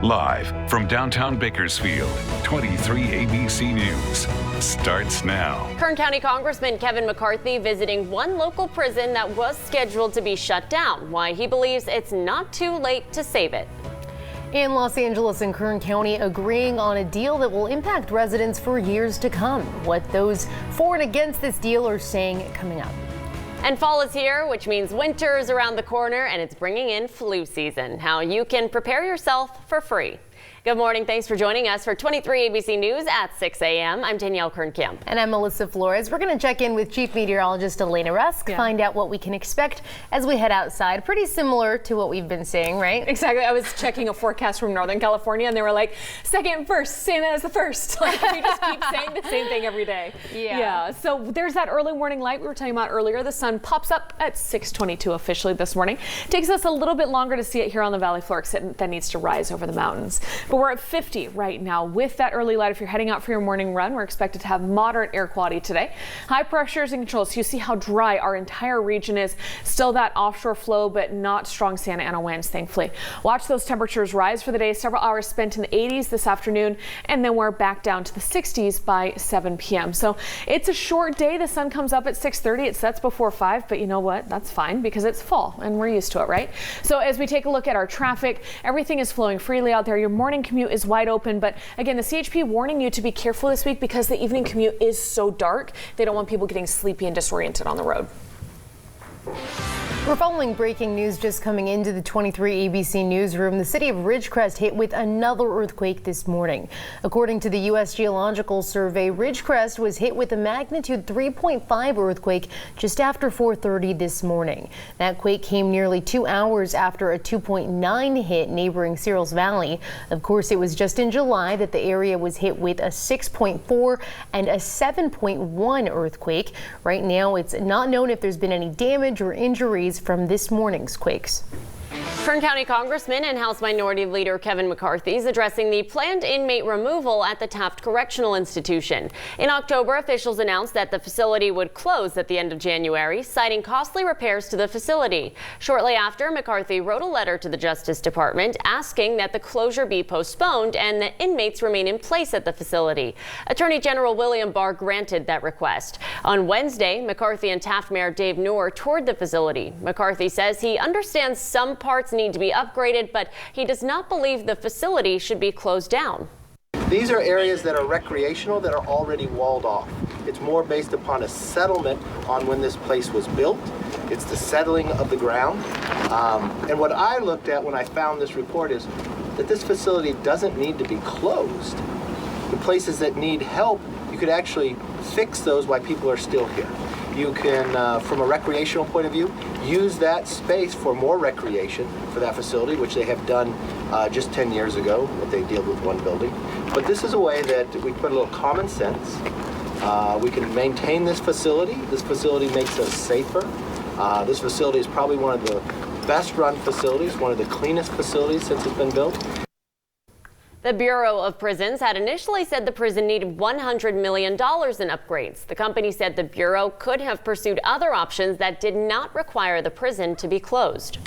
Live from downtown Bakersfield, 23 ABC News starts now. Kern County Congressman Kevin McCarthy visiting one local prison that was scheduled to be shut down. Why he believes it's not too late to save it. In Los Angeles and Kern County agreeing on a deal that will impact residents for years to come. What those for and against this deal are saying coming up. And fall is here, which means winter is around the corner and it's bringing in flu season. How you can prepare yourself for free. Good morning. Thanks for joining us for 23 ABC News at 6 a.m. I'm Danielle Kern-Kemp. And I'm Melissa Flores. We're going to check in with Chief Meteorologist Elena Rusk, find out what we can expect as we head outside. Pretty similar to what we've been seeing, right? Exactly. I was checking a forecast from Northern California and they were like, second, first, Santa is the first. Like, we just keep saying the same thing every day. Yeah. So there's that early morning light we were talking about earlier. The sun pops up at 6:22 officially this morning. Takes us a little bit longer to see it here on the valley floor because it then needs to rise over the mountains. But we're at 50 right now with that early light. If you're heading out for your morning run, we're expected to have moderate air quality today. High pressures and controls. So you see how dry our entire region is. Still that offshore flow, but not strong Santa Ana winds, thankfully. Watch those temperatures rise for the day. Several hours spent in the 80s this afternoon, and then we're back down to the 60s by 7 p.m. So it's a short day. The sun comes up at 6:30. It sets before 5, but you know what? That's fine because it's fall and we're used to it, right? So as we take a look at our traffic, everything is flowing freely out there. Your morning commute is wide open, but again, the CHP warning you to be careful this week because the evening commute is so dark. They don't want people getting sleepy and disoriented on the road. We're following breaking news just coming into the 23 ABC newsroom. The city of Ridgecrest hit with another earthquake this morning. According to the U.S. Geological Survey, Ridgecrest was hit with a magnitude 3.5 earthquake just after 4:30 this morning. That quake came nearly 2 hours after a 2.9 hit neighboring Searles Valley. Of course, it was just in July that the area was hit with a 6.4 and a 7.1 earthquake. Right now, it's not known if there's been any damage or injuries from this morning's quakes. Kern County Congressman and House Minority Leader Kevin McCarthy is addressing the planned inmate removal at the Taft Correctional Institution. In October, officials announced that the facility would close at the end of January, citing costly repairs to the facility. Shortly after, McCarthy wrote a letter to the Justice Department asking that the closure be postponed and the inmates remain in place at the facility. Attorney General William Barr granted that request. On Wednesday, McCarthy and Taft Mayor Dave Noor toured the facility. McCarthy says he understands some parts need to be upgraded, but he does not believe the facility should be closed down. These are areas that are recreational that are already walled off. It's more based upon a settlement on when this place was built. It's the settling of the ground. And what I looked at when I found this report is that this facility doesn't need to be closed. The places that need help, you could actually fix those while people are still here. You can, from a recreational point of view, use that space for more recreation for that facility, which they have done just 10 years ago, that they deal with one building. But this is a way that we put a little common sense. We can maintain this facility. This facility makes us safer. This facility is probably one of the best run facilities, one of the cleanest facilities since it's been built. The Bureau of Prisons had initially said the prison needed $100 million in upgrades. The company said the Bureau could have pursued other options that did not require the prison to be closed.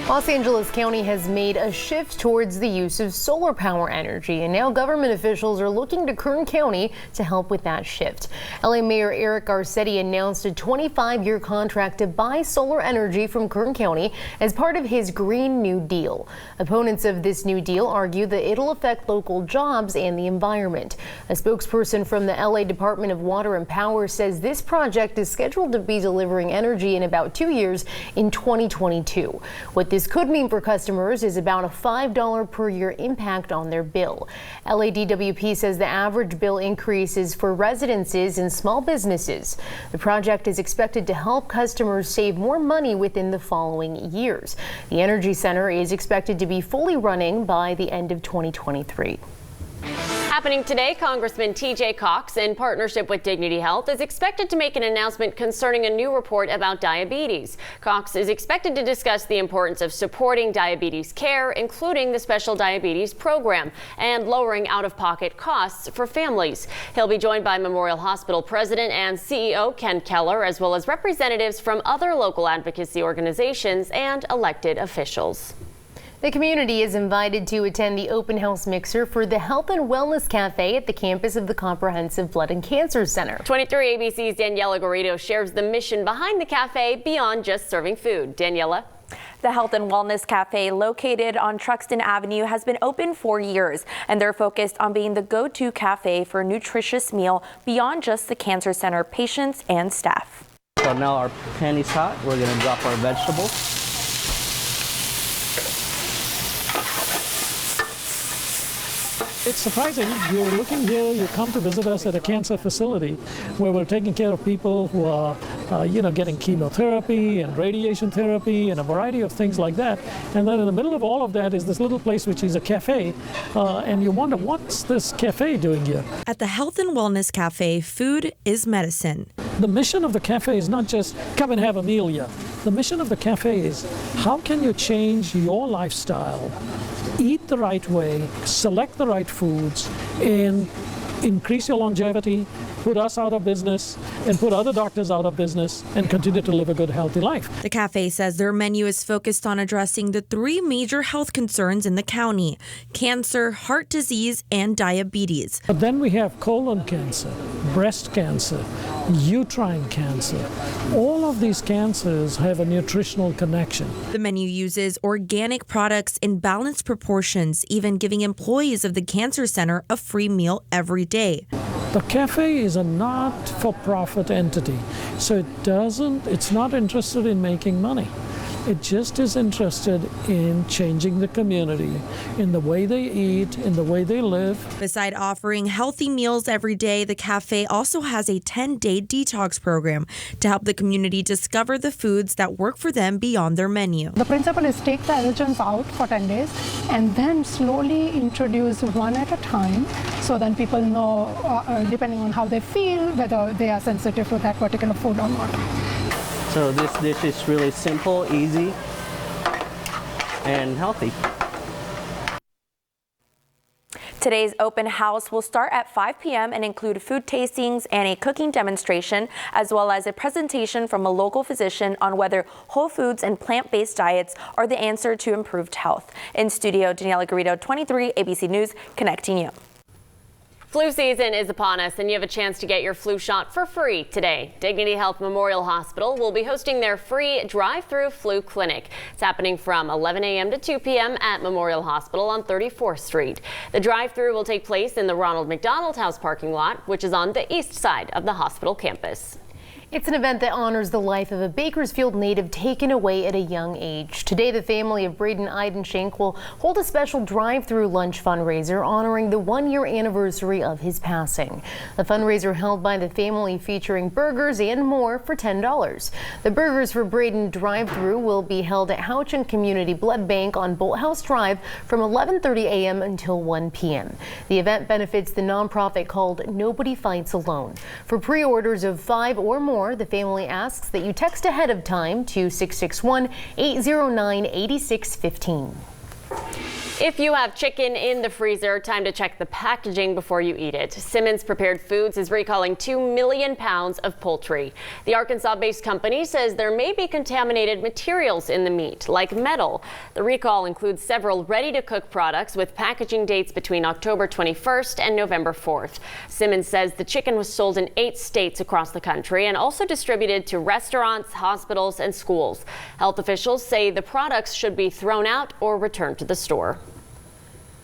Los Angeles County has made a shift towards the use of solar power energy, and now government officials are looking to Kern County to help with that shift. LA Mayor Eric Garcetti announced a 25-year contract to buy solar energy from Kern County as part of his Green New Deal. Opponents of this new deal argue that it'll affect local jobs and the environment. A spokesperson from the LA Department of Water and Power says this project is scheduled to be delivering energy in about 2 years in 2022. What this could mean for customers is about a $5 per year impact on their bill. LADWP says the average bill increase is for residences and small businesses. The project is expected to help customers save more money within the following years. The Energy Center is expected to be fully running by the end of 2023. Happening today, Congressman TJ Cox, in partnership with Dignity Health, is expected to make an announcement concerning a new report about diabetes. Cox is expected to discuss the importance of supporting diabetes care, including the special diabetes program, and lowering out-of-pocket costs for families. He'll be joined by Memorial Hospital President and CEO Ken Keller, as well as representatives from other local advocacy organizations and elected officials. The community is invited to attend the open house mixer for the Health and Wellness Cafe at the campus of the Comprehensive Blood and Cancer Center. 23 ABC's Daniela Garrido shares the mission behind the cafe beyond just serving food. Daniela? The Health and Wellness Cafe, located on Truxton Avenue, has been open for years, and they're focused on being the go-to cafe for a nutritious meal beyond just the cancer center patients and staff. So now our pan is hot. We're going to drop our vegetables. It's surprising. You're looking here, you come to visit us at a cancer facility where we're taking care of people who are, getting chemotherapy and radiation therapy and a variety of things like that. And then in the middle of all of that is this little place which is a cafe. And you wonder, what's this cafe doing here? At the Health and Wellness Cafe, food is medicine. The mission of the cafe is not just come and have a meal here. The mission of the cafe is how can you change your lifestyle, eat the right way, select the right foods, and increase your longevity, put us out of business, and put other doctors out of business, and continue to live a good, healthy life. The cafe says their menu is focused on addressing the 3 major health concerns in the county: cancer, heart disease, and diabetes. But then we have colon cancer, breast cancer, uterine cancer. All of these cancers have a nutritional connection. The menu uses organic products in balanced proportions, even giving employees of the cancer center a free meal every day. The cafe is a not-for-profit entity, so it's not interested in making money. It just is interested in changing the community, in the way they eat, in the way they live. Beside offering healthy meals every day, the cafe also has a 10-day detox program to help the community discover the foods that work for them beyond their menu. The principle is take the allergens out for 10 days and then slowly introduce one at a time, so then people know, depending on how they feel, whether they are sensitive to that particular food or not. So this dish is really simple, easy, and healthy. Today's open house will start at 5 p.m. and include food tastings and a cooking demonstration, as well as a presentation from a local physician on whether whole foods and plant-based diets are the answer to improved health. In studio, Daniela Garrido, 23 ABC News, connecting you. Flu season is upon us, and you have a chance to get your flu shot for free today. Dignity Health Memorial Hospital will be hosting their free drive-through flu clinic. It's happening from 11 a.m. to 2 p.m. at Memorial Hospital on 34th Street. The drive-through will take place in the Ronald McDonald House parking lot, which is on the east side of the hospital campus. It's an event that honors the life of a Bakersfield native taken away at a young age. Today, the family of Braden Idenshank will hold a special drive-through lunch fundraiser honoring the 1-year anniversary of his passing. The fundraiser held by the family featuring burgers and more for $10. The Burgers for Braden drive-through will be held at Houchin Community Blood Bank on Bolthouse Drive from 11:30 a.m. until 1 p.m. The event benefits the nonprofit called Nobody Fights Alone. For pre-orders of 5 or more, the family asks that you text ahead of time to 661-809-8615. If you have chicken in the freezer, time to check the packaging before you eat it. Simmons Prepared Foods is recalling 2 million pounds of poultry. The Arkansas-based company says there may be contaminated materials in the meat, like metal. The recall includes several ready-to-cook products with packaging dates between October 21st and November 4th. Simmons says the chicken was sold in 8 states across the country and also distributed to restaurants, hospitals, and schools. Health officials say the products should be thrown out or returned to the store.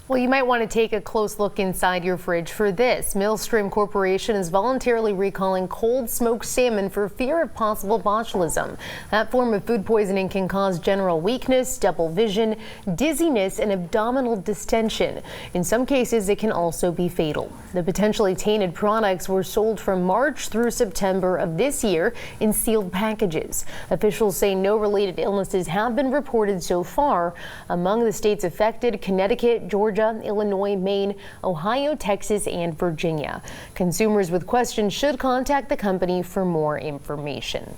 Well, you might want to take a close look inside your fridge for this. Millstream Corporation is voluntarily recalling cold smoked salmon for fear of possible botulism. That form of food poisoning can cause general weakness, double vision, dizziness, and abdominal distension. In some cases, it can also be fatal. The potentially tainted products were sold from March through September of this year in sealed packages. Officials say no related illnesses have been reported so far. Among the states affected, Connecticut, Georgia, Illinois, Maine, Ohio, Texas, and Virginia. Consumers with questions should contact the company for more information.